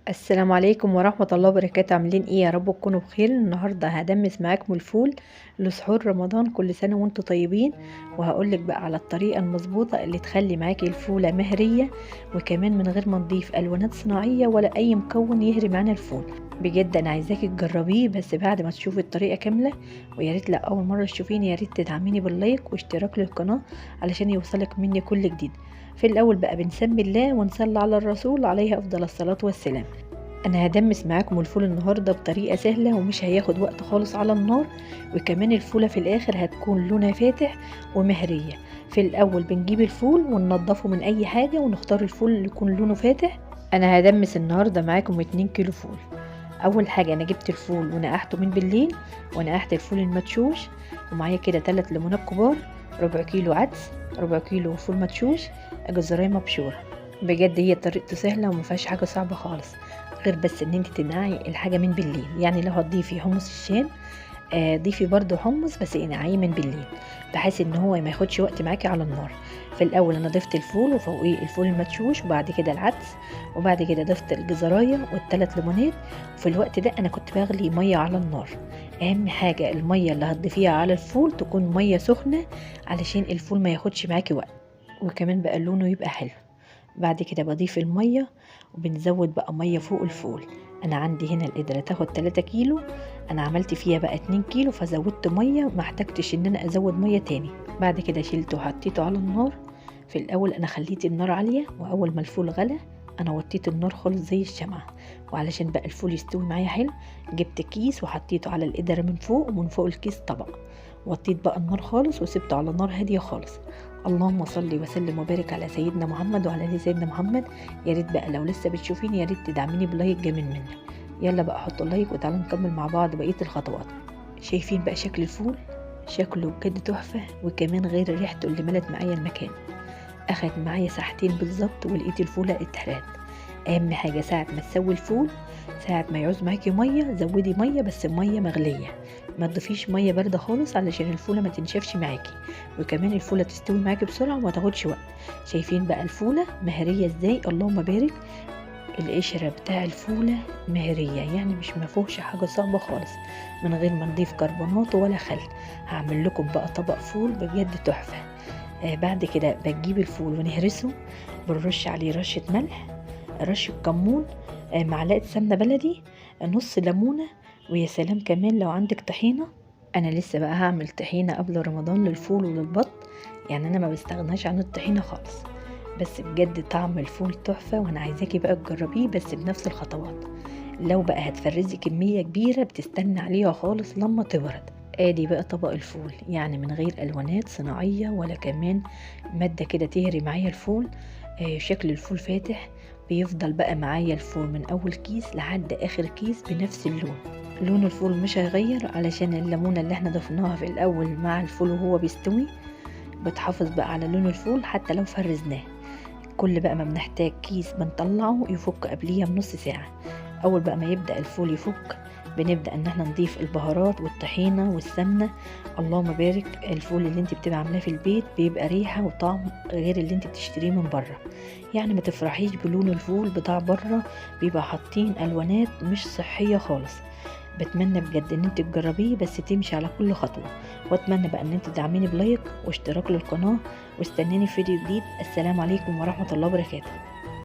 السلام عليكم ورحمة الله وبركاته. عاملين ايه؟ يا رب تكونوا بخير. النهاردة هدمس معاكم الفول لسحور رمضان. كل سنة وانتم طيبين. وهقولك بقى على الطريقة المظبوطة اللي تخلي معاكي الفولة مهرية، وكمان من غير ما نضيف الوانات صناعية ولا اي مكون يهري معانا الفول. بجد انا عايزاكي تجربيه، بس بعد ما تشوفي الطريقة كاملة. ويا ريت لو اول مرة تشوفيني يا ريت تدعميني باللايك واشتراك للقناة علشان يوصلك مني كل جديد. في الاول بقى بنسمي الله ونصلي على الرسول عليه افضل الصلاة والسلام. انا هدمس معاكم الفول النهارده بطريقه سهله ومش هياخد وقت خالص على النار، وكمان الفوله في الاخر هتكون لونها فاتح ومهريه. في الاول بنجيب الفول وننضفه من اي حاجه ونختار الفول اللي يكون لونه فاتح. انا هدمس النهارده معاكم 2 كيلو فول. اول حاجه انا جبت الفول ونقعته من بالليل، ونقعت الفول المدشوش، ومعايا كده 3 ليمونات كبار، ربع كيلو عدس، ربع كيلو فول مدشوش، جزرية مبشوره. بجد هي طريقته سهله ومفيهاش حاجه صعبه خالص، غير بس ان انت تنقعي الحاجه من بالليل. يعني لو هتضيفي حمص الشام ضيفي برضو حمص، بس انقعيه من بالليل بحيث ان هو ما ياخدش وقت معاكي على النار. في الاول انا ضفت الفول وفوقيه الفول المدشوش، وبعد كده العدس، وبعد كده ضفت الجزرايه والثلاث ليمونات. وفي الوقت ده انا كنت بغلي ميه على النار. اهم حاجه الميه اللي هتضيفيها على الفول تكون ميه سخنه علشان الفول ما ياخدش معاكي وقت، وكمان بقى لونه يبقى حلو. بعد كده بضيف المية، وبنزود بقى مية فوق الفول. انا عندي هنا القدرة تاخد 3 كيلو، انا عملت فيها بقى 2 كيلو فزودت مية، ما احتجتش ان انا ازود مية تاني. بعد كده شيلته وحطيته على النار. في الاول انا خليت النار عالية، واول ما الفول غلى انا وطيت النار خالص زي الشمعة. وعلشان بقى الفول يستوي معايا حلو جبت كيس وحطيته على القدرة من فوق، ومن فوق الكيس طبق. وطيت بقى النار خالص وسبته على نار هادية خالص. اللهم صل وسلم وبارك على سيدنا محمد وعلى ال سيدنا محمد. يا ريت بقى لو لسه بتشوفيني يا ريت تدعميني بلايك جميل منك. يلا بقى حطوا لايك وتعالوا نكمل مع بعض بقية الخطوات. شايفين بقى شكل الفول؟ شكله بجد تحفة، وكمان غير ريحته اللي ملت معايا المكان. اخد معايا ساعتين بالظبط ولقيت الفولة اتهرت. اهم حاجة ساعة ما تسوي الفول، ساعة ما يعوز معاكي مية زودي مية، بس مية مغلية، ما تضيفيش مية باردة خالص علشان الفولة ما تنشفش معاكي، وكمان الفولة تستوي معاكي بسرعة وما تاخدش وقت. شايفين بقى الفولة مهرية ازاي؟ اللهم بارك. القشرة بتاع الفولة مهرية، يعني مش مفيهوش حاجة صعبة خالص، من غير ما نضيف كربونات ولا خل. هعمل لكم بقى طبق فول بجد تحفة. بعد كده بنجيب الفول ونهرسه، بنرش عليه رشة ملح، رشة كمون، معلقة سمنة بلدي، نص ليمونة، ويا سلام كمان لو عندك طحينة. انا لسه بقى هعمل طحينة قبل رمضان للفول وللبط، يعني انا ما بستغناش عن الطحينة خالص. بس بجد طعم الفول تحفة، وانا عايزاكي بقى تجربيه بس بنفس الخطوات. لو بقى هتفرزي كمية كبيرة بتستنى عليها خالص لما تبرد. ادي بقى طبق الفول، يعني من غير الوانات صناعية ولا كمان مادة كده تهري معايا الفول. شكل الفول فاتح، بيفضل بقى معايا الفول من اول كيس لحد اخر كيس بنفس اللون. لون الفول مش هيغير علشان الليمونة اللي احنا ضفناها في الاول مع الفول وهو بيستوي بتحافظ بقى على لون الفول حتى لو فرزناه. كل بقى ما بنحتاج كيس بنطلعه يفك قبليها بنص ساعة. اول بقى ما يبدأ الفول يفك بنبدأ ان احنا نضيف البهارات والطحينة والسمنة. اللهم بارك. الفول اللي انت بتبقى عاملاه في البيت بيبقى ريحة وطعم غير اللي انت بتشتريه من بره، يعني ما تفرحيش بلون الفول بتاع بره، بيبقى حاطين الوانات مش صحية خالص. بتمنى بجد ان انت تجربيه بس تمشي على كل خطوة. واتمنى بقى ان انت تدعميني بلايك واشتراك للقناة، واستناني في فيديو جديد. السلام عليكم ورحمة الله وبركاته.